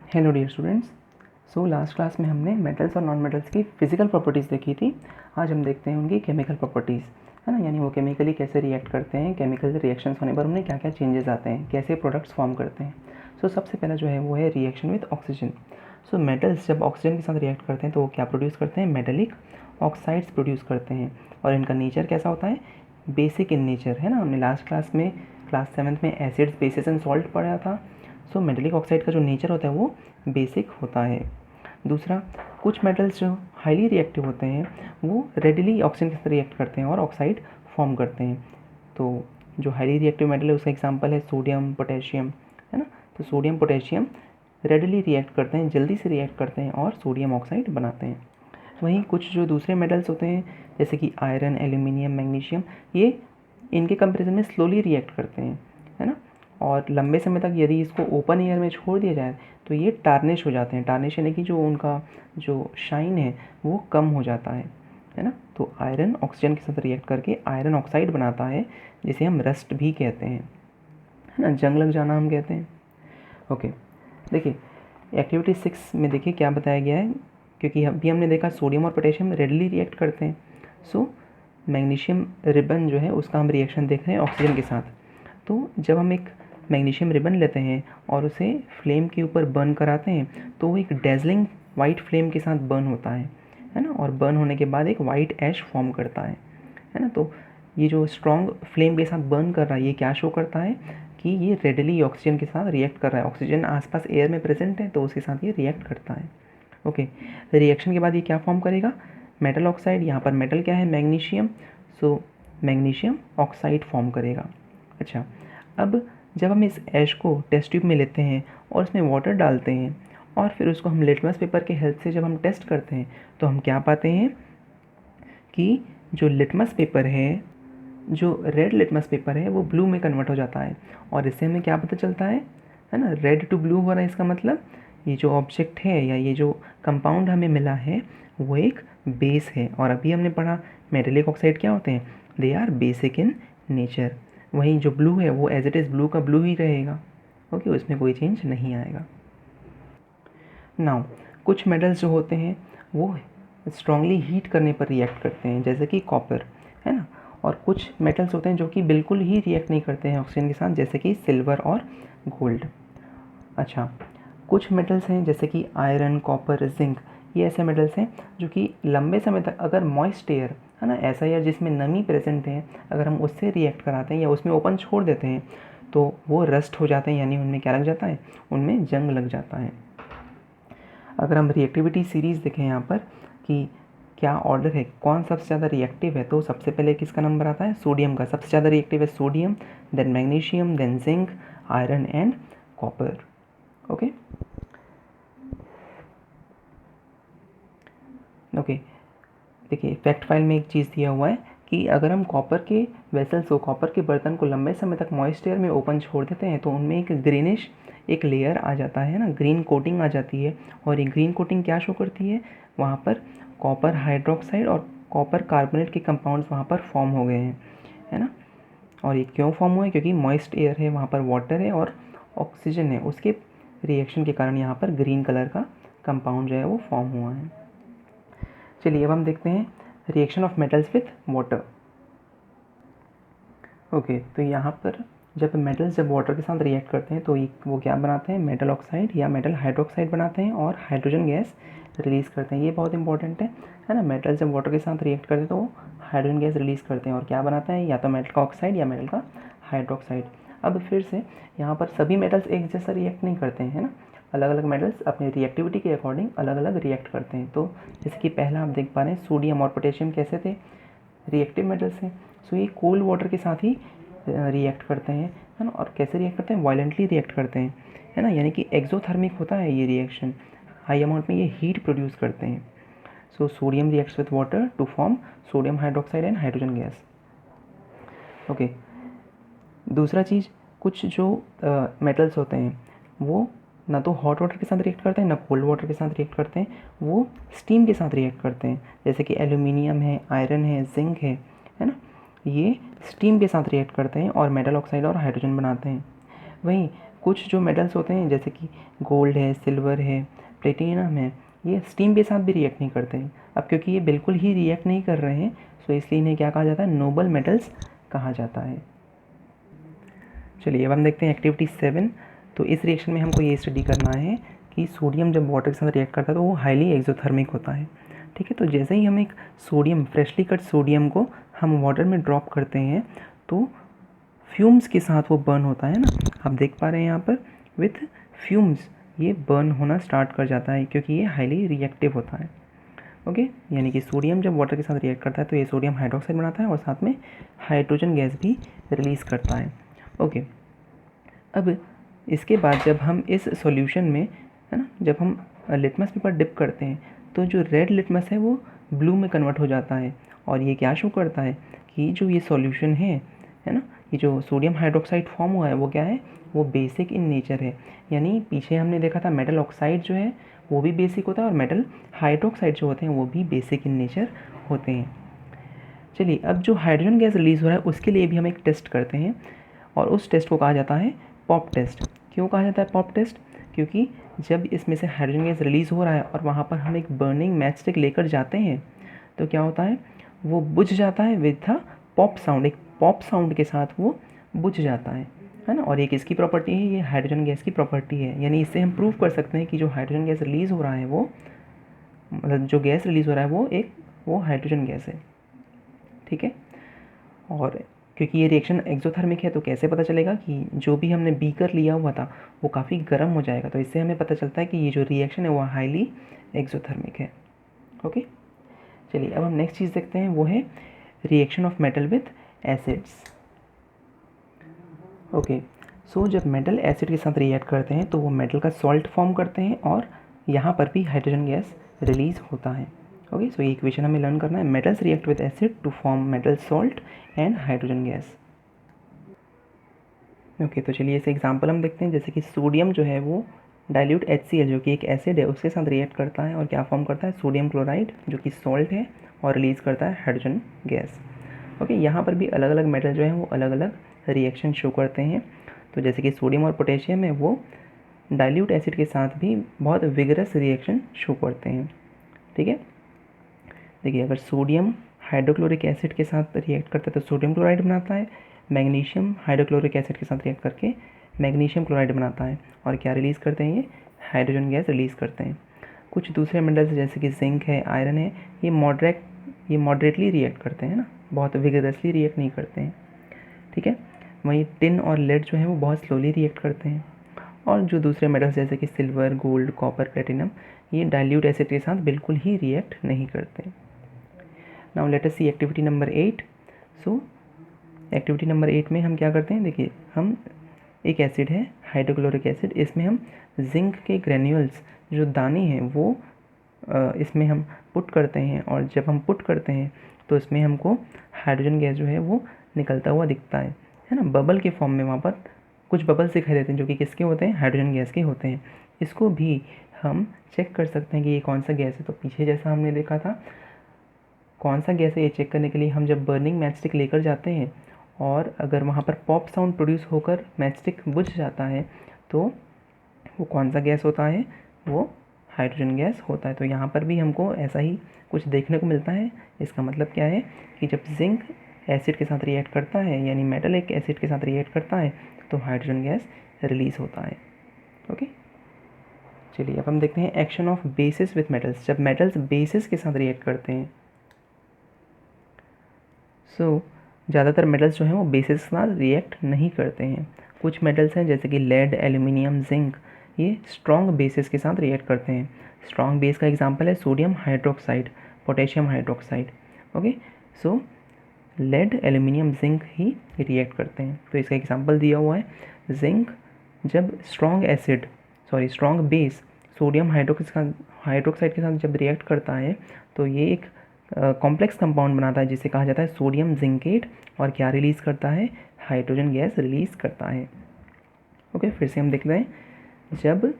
Hello dear students. Last class में हमने metals और नॉन मेटल्स की फिजिकल प्रॉपर्टीज़ देखी थी। आज हम देखते हैं उनकी केमिकल प्रॉपर्टीज़, है ना, यानी वो केमिकली कैसे रिएक्ट करते हैं, केमिकल रिएक्शंस होने पर उनमें क्या क्या चेंजेस आते हैं, कैसे प्रोडक्ट्स फॉर्म करते हैं। सबसे पहला जो है वो है रिएक्शन विद ऑक्सीजन। मेटल्स जब ऑक्सीजन के साथ रिएक्ट करते हैं तो वो क्या प्रोड्यूस करते हैं, मेटेलिक ऑक्साइड्स प्रोड्यूस करते हैं। और इनका नेचर कैसा होता है, बेसिक इन नेचर, है ना। हमने लास्ट क्लास में क्लास 7th में एसिड्स, बेसिस एंड सॉल्ट पढ़ा था। मेटेलिक ऑक्साइड का जो नेचर होता है वो बेसिक होता है। दूसरा, कुछ मेटल्स जो हाईली रिएक्टिव होते हैं वो रेडिली ऑक्सीजन के साथ रिएक्ट करते हैं और ऑक्साइड फॉर्म करते हैं। तो जो हाईली रिएक्टिव मेटल है उसका एग्जांपल है सोडियम, पोटेशियम, है ना। तो सोडियम, पोटेशियम रेडिली रिएक्ट करते हैं, जल्दी से रिएक्ट करते हैं और सोडियम ऑक्साइड बनाते हैं। वहीं कुछ जो दूसरे मेटल्स होते हैं जैसे कि आयरन, एल्यूमिनियम, मैग्नीशियम, ये इनके कंपैरिजन में स्लोली रिएक्ट करते हैं, है ना। और लंबे समय तक यदि इसको ओपन एयर में छोड़ दिया जाए तो ये टार्निश हो जाते हैं। टार्निश यानी कि जो उनका जो शाइन है वो कम हो जाता है ना। तो आयरन ऑक्सीजन के साथ रिएक्ट करके आयरन ऑक्साइड बनाता है, जिसे हम रस्ट भी कहते हैं, है ना, जंग लग जाना हम कहते हैं। ओके, देखिए एक्टिविटी 6 में देखिए क्या बताया गया है, क्योंकि अभी हमने देखा सोडियम और पोटेशियम रेडली रिएक्ट करते हैं। मैग्नीशियम रिबन जो है उसका हम रिएक्शन देख रहे हैं ऑक्सीजन के साथ। तो जब हम एक मैग्नीशियम रिबन लेते हैं और उसे फ्लेम के ऊपर बर्न कराते हैं तो वो एक डेजलिंग वाइट फ्लेम के साथ बर्न होता है ना। और बर्न होने के बाद एक वाइट ऐश फॉर्म करता है ना। तो ये जो स्ट्रॉन्ग फ्लेम के साथ बर्न कर रहा है ये क्या शो करता है कि ये रेडली ऑक्सीजन के साथ रिएक्ट कर रहा है। ऑक्सीजन आसपास एयर में प्रेजेंट है तो उसके साथ ये रिएक्ट करता है। ओके, रिएक्शन के बाद ये क्या फॉर्म करेगा, मेटल ऑक्साइड। यहाँ पर मेटल क्या है, मैग्नीशियम। मैग्नीशियम ऑक्साइड फॉर्म करेगा। अच्छा, अब जब हम इस ऐश को टेस्ट ट्यूब में लेते हैं और उसमें वाटर डालते हैं और फिर उसको हम लिटमस पेपर के हेल्प से जब हम टेस्ट करते हैं तो हम क्या पाते हैं कि जो लिटमस पेपर है, जो रेड लिटमस पेपर है वो ब्लू में कन्वर्ट हो जाता है। और इससे हमें क्या पता चलता है ना, रेड टू ब्लू हो रहा है। इसका मतलब ये जो ऑब्जेक्ट है या ये जो कंपाउंड हमें मिला है वो एक बेस है। और अभी हमने पढ़ा मेटेलिक ऑक्साइड क्या होते हैं, they are basic in nature. वहीं जो ब्लू है वो एज इट इज़ ब्लू का ब्लू ही रहेगा। ओके, उसमें कोई चेंज नहीं आएगा। नाउ कुछ मेटल्स जो होते हैं वो स्ट्रांगली हीट करने पर रिएक्ट करते हैं, जैसे कि कॉपर, है ना। और कुछ मेटल्स होते हैं जो कि बिल्कुल ही रिएक्ट नहीं करते हैं ऑक्सीजन के साथ, जैसे कि सिल्वर और गोल्ड। अच्छा, कुछ मेटल्स हैं जैसे कि आयरन, कॉपर, जिंक, ये ऐसे मेटल्स हैं जो कि लंबे समय तक अगर मॉइस्ट एयर, है ना, ऐसा एयर जिसमें नमी प्रेजेंट है, अगर हम उससे रिएक्ट कराते हैं या उसमें ओपन छोड़ देते हैं तो वो रस्ट हो जाते हैं, यानी उनमें क्या लग जाता है, उनमें जंग लग जाता है। अगर हम रिएक्टिविटी सीरीज़ देखें यहाँ पर कि क्या ऑर्डर है, कौन सबसे ज़्यादा रिएक्टिव है, तो सबसे पहले किसका नंबर आता है, सोडियम का। सबसे ज़्यादा रिएक्टिव है sodium, then magnesium, then zinc, iron and copper. Okay okay, देखिए फैक्ट फाइल में एक चीज़ दिया हुआ है कि अगर हम कॉपर के वेसल्स को, कॉपर के बर्तन को लंबे समय तक मॉइस्ट एयर में ओपन छोड़ देते हैं तो उनमें एक ग्रीनिश एक लेयर आ जाता है ना, ग्रीन कोटिंग आ जाती है। और ये ग्रीन कोटिंग क्या शो करती है, वहाँ पर कॉपर हाइड्रोक्साइड और कॉपर कार्बोनेट के कंपाउंड्स वहाँ पर फॉर्म हो गए हैं, है ना। और ये क्यों फॉर्म हुए, क्योंकि मॉइस्ट एयर है, वहाँ पर वाटर है और ऑक्सीजन है, उसके रिएक्शन के कारण यहाँ पर ग्रीन कलर का कंपाउंड जो है वो फॉर्म हुआ है। चलिए अब हम देखते हैं reaction of metals with water. Okay, तो यहाँ पर जब मेटल्स जब वाटर के साथ रिएक्ट करते हैं तो वो क्या बनाते हैं, मेटल ऑक्साइड या मेटल हाइड्रोक्साइड बनाते हैं और हाइड्रोजन गैस रिलीज़ करते हैं। ये बहुत इंपॉर्टेंट है ना। मेटल्स जब वाटर के साथ रिएक्ट करते हैं तो वो हाइड्रोजन गैस रिलीज़ करते हैं और क्या बनाता है, या तो मेटल का ऑक्साइड या मेटल का हाइड्रोक्साइड। अब फिर से यहाँ पर सभी मेटल्स एक जैसा रिएक्ट नहीं करते हैं, है ना। अलग अलग मेटल्स अपनी रिएक्टिविटी के अकॉर्डिंग अलग अलग रिएक्ट करते हैं। तो जैसे कि पहला आप देख पा रहे हैं सोडियम और पोटेशियम कैसे थे, रिएक्टिव मेटल्स हैं। ये कोल्ड वाटर के साथ ही रिएक्ट करते हैं, है ना। और कैसे रिएक्ट करते हैं, वायलेंटली रिएक्ट करते हैं, है ना, यानी कि एक्सोथर्मिक होता है ये रिएक्शन, हाई अमाउंट में ये हीट प्रोड्यूस करते हैं। Sodium reacts with water to form sodium hydroxide and hydrogen gas. Okay, दूसरा चीज़, कुछ जो मेटल्स होते हैं वो ना तो हॉट वाटर के साथ रिएक्ट करते हैं ना कोल्ड वाटर के साथ रिएक्ट करते हैं, वो स्टीम के साथ रिएक्ट करते हैं, जैसे कि एल्यूमिनियम है, आयरन है, जिंक है ना। ये स्टीम के साथ रिएक्ट करते हैं और मेटल ऑक्साइड और हाइड्रोजन बनाते हैं। वहीं कुछ जो मेटल्स होते हैं जैसे कि गोल्ड है, सिल्वर है, प्लेटिनम है, ये स्टीम के साथ भी रिएक्ट नहीं करते हैं। अब क्योंकि ये बिल्कुल ही रिएक्ट नहीं कर रहे हैं, सो इसलिए इन्हें क्या कहा जाता है, नोबल मेटल्स कहा जाता है। चलिए अब हम देखते हैं एक्टिविटी 7। तो इस रिएक्शन में हमको ये स्टडी करना है कि सोडियम जब वाटर के साथ रिएक्ट करता है तो वो हाईली एक्सोथर्मिक होता है। ठीक है, तो जैसे ही हम एक सोडियम, फ्रेशली कट सोडियम को हम वाटर में ड्रॉप करते हैं तो फ्यूम्स के साथ वो बर्न होता है ना, आप देख पा रहे हैं यहाँ पर विथ फ्यूम्स ये बर्न होना स्टार्ट कर जाता है क्योंकि ये हाईली रिएक्टिव होता है। ओके, यानी कि सोडियम जब वाटर के साथ रिएक्ट करता है तो ये सोडियम हाइड्रोक्साइड बनाता है और साथ में हाइड्रोजन गैस भी रिलीज़ करता है। ओके, अब इसके बाद जब हम इस सॉल्यूशन में, है ना, जब हम लिटमस पेपर डिप करते हैं तो जो रेड लिटमस है वो ब्लू में कन्वर्ट हो जाता है और ये क्या शो करता है कि जो ये सॉल्यूशन है ना, ये जो सोडियम हाइड्रोक्साइड फॉर्म हुआ है वो क्या है, वो बेसिक इन नेचर है। यानी पीछे हमने देखा था मेटल ऑक्साइड जो है वो भी बेसिक होता है और मेटल हाइड्रोक्साइड जो होते हैं वो भी बेसिक इन नेचर होते हैं। चलिए अब जो हाइड्रोजन गैस रिलीज़ हो रहा है उसके लिए भी हम एक टेस्ट करते हैं और उस टेस्ट को कहा जाता है पॉप टेस्ट। क्यों कहा जाता है पॉप टेस्ट, क्योंकि जब इसमें से हाइड्रोजन गैस रिलीज़ हो रहा है और वहाँ पर हम एक बर्निंग मैच स्टिक लेकर जाते हैं तो क्या होता है, वो बुझ जाता है विथ अ पॉप साउंड। एक पॉप साउंड के साथ वो बुझ जाता है ना। और ये किसकी प्रॉपर्टी है, ये हाइड्रोजन गैस की प्रॉपर्टी है। यानी इससे हम प्रूव कर सकते हैं कि जो हाइड्रोजन गैस रिलीज़ हो रहा है वो, मतलब जो गैस रिलीज़ हो रहा है वो हाइड्रोजन गैस है। ठीक है, और क्योंकि ये रिएक्शन एक्सोथर्मिक है तो कैसे पता चलेगा कि जो भी हमने बीकर लिया हुआ था वो काफ़ी गर्म हो जाएगा, तो इससे हमें पता चलता है कि ये जो रिएक्शन है वो हाईली एक्सोथर्मिक है। ओके, चलिए अब हम नेक्स्ट चीज़ देखते हैं, वो है reaction of metal with acids. Okay, so जब मेटल एसिड के साथ रिएक्ट करते हैं तो वो मेटल का सॉल्ट फॉर्म करते हैं और यहाँ पर भी हाइड्रोजन गैस रिलीज़ होता है। ओके, सो ये इक्वेशन हमें लर्न करना है, metals react with acid to form metal salt and hydrogen gas. Okay, तो चलिए इसे एग्जांपल हम देखते हैं। जैसे कि सोडियम जो है वो डाइल्यूट HCl जो कि एक एसिड है उसके साथ रिएक्ट करता है और क्या फॉर्म करता है, सोडियम क्लोराइड जो कि सॉल्ट है और रिलीज़ करता है हाइड्रोजन गैस। ओके, यहाँ पर भी अलग अलग मेटल जो है वो अलग अलग रिएक्शन शो करते हैं। तो जैसे कि सोडियम और पोटेशियम है वो डाइल्यूट एसिड के साथ भी बहुत विगरस रिएक्शन शो करते हैं। ठीक है, देखिए अगर सोडियम हाइड्रोक्लोरिक एसिड के साथ रिएक्ट करता है तो सोडियम क्लोराइड बनाता है, मैग्नीशियम हाइड्रोक्लोरिक एसिड के साथ रिएक्ट करके मैग्नीशियम क्लोराइड बनाता है और क्या रिलीज़ करते हैं, ये हाइड्रोजन गैस रिलीज़ करते हैं। कुछ दूसरे मेटल्स जैसे कि जिंक है, आयरन है, ये मॉडरेटली रिएक्ट करते हैं ना, बहुत विगरसली रिएक्ट नहीं करते हैं। ठीक है, वहीं टिन और लेड जो है वो बहुत स्लोली रिएक्ट करते हैं। और जो दूसरे मेटल्स जैसे कि सिल्वर, गोल्ड, कॉपर, प्लेटिनम, ये डाइल्यूट एसिड के साथ बिल्कुल ही रिएक्ट नहीं करते। Now let us see activity number 8। So activity number 8 में हम क्या करते हैं, देखिए हम एक एसिड है हाइड्रोक्लोरिक एसिड, इसमें हम जिंक के ग्रेन्यूल्स जो दाने हैं वो इसमें हम पुट करते हैं और जब हम पुट करते हैं तो इसमें हमको हाइड्रोजन गैस जो है वो निकलता हुआ दिखता है ना, बबल के फॉर्म में। वहाँ पर कुछ बबल्स दिखाई देते हैं जो कि किसके होते हैं, हाइड्रोजन गैस के होते हैं। इसको भी हम चेक कर सकते हैं कि ये कौन सा गैस है। तो पीछे जैसा हमने देखा था कौन सा गैस है ये चेक करने के लिए हम जब बर्निंग मैचस्टिक लेकर जाते हैं और अगर वहाँ पर पॉप साउंड प्रोड्यूस होकर मैचस्टिक बुझ जाता है तो वो कौन सा गैस होता है, वो हाइड्रोजन गैस होता है। तो यहाँ पर भी हमको ऐसा ही कुछ देखने को मिलता है। इसका मतलब क्या है कि जब जिंक एसिड के साथ रिएक्ट करता है, यानी मेटल एक एसिड के साथ रिएक्ट करता है, तो हाइड्रोजन गैस रिलीज़ होता है। ओके, चलिए अब हम देखते हैं action of basis with metals. जब मेटल्स बेसिस के साथ रिएक्ट करते हैं, सो ज़्यादातर मेटल्स जो हैं वो बेसिस के साथ रिएक्ट नहीं करते हैं। कुछ मेटल्स हैं जैसे कि लेड, एल्यूमिनियम, जिंक, ये स्ट्रॉन्ग बेसिस के साथ रिएक्ट करते हैं। स्ट्रॉन्ग बेस का एग्जांपल है sodium hydroxide, potassium hydroxide. Okay, so lead, aluminium, zinc ही रिएक्ट करते हैं। तो इसका एग्जांपल दिया हुआ है, जिंक जब स्ट्रॉन्ग बेस सोडियम हाइड्रोक्साइड के साथ जब रिएक्ट करता है तो ये एक कॉम्प्लेक्स कंपाउंड बनाता है जिसे कहा जाता है सोडियम जिंकेट और क्या रिलीज़ करता है, हाइड्रोजन गैस रिलीज़ करता है। ओके, फिर से हम देखते हैं, जब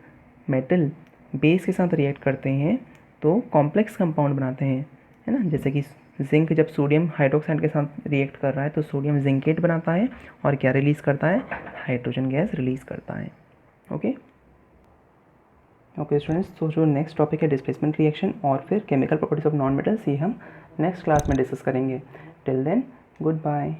मेटल बेस के साथ रिएक्ट करते हैं तो कॉम्प्लेक्स कंपाउंड बनाते हैं, है ना। जैसे कि जिंक जब सोडियम हाइड्रोक्साइड के साथ रिएक्ट कर रहा है तो सोडियम जिंकेट बनाता है और क्या रिलीज़ करता है, हाइड्रोजन गैस रिलीज़ करता है। ओके ओके स्टूडेंट्स, तो जो नेक्स्ट टॉपिक है डिस्प्लेसमेंट रिएक्शन और फिर chemical properties of non metals, ये हम नेक्स्ट क्लास में डिस्कस करेंगे. Till then, good bye.